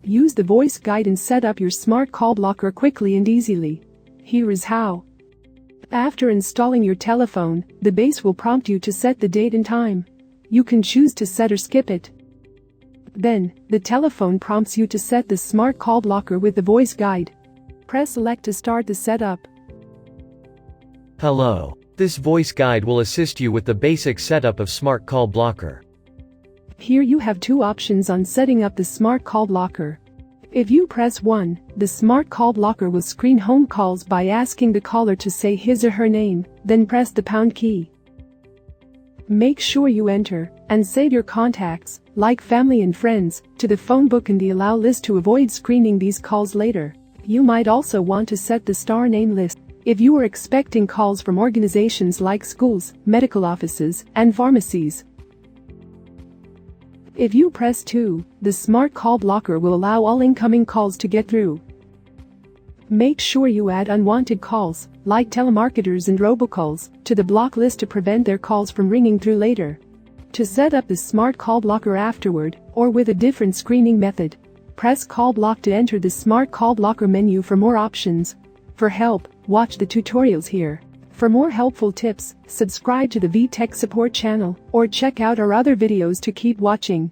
Use the voice guide and set up your smart call blocker quickly and easily. Here is how. After installing your telephone, the base will prompt you to set the date and time. You can choose to set or skip it. Then, the telephone prompts you to set the smart call blocker with the voice guide. Press select to start the setup. Hello. This voice guide will assist you with the basic setup of smart call blocker. Here you have two options on setting up the smart call blocker. If you press 1, the smart call blocker will screen home calls by asking the caller to say his or her name, then press the pound key. Make sure you enter and save your contacts, like family and friends, to the Phonebook and Allow list to avoid screening these calls later. You might also want to set the star name list if you are expecting calls from organizations like schools, medical offices, and pharmacies. If you press 2, the smart call blocker will allow all incoming calls to get through. Make sure you add unwanted calls, like telemarketers and robocalls, to the block list to prevent their calls from ringing through later. To set up the smart call blocker afterward, or with a different screening method, press call block to enter the smart call blocker menu for more options. For help, watch the tutorials here. For more helpful tips, subscribe to the VTech support channel, or check out our other videos to keep watching.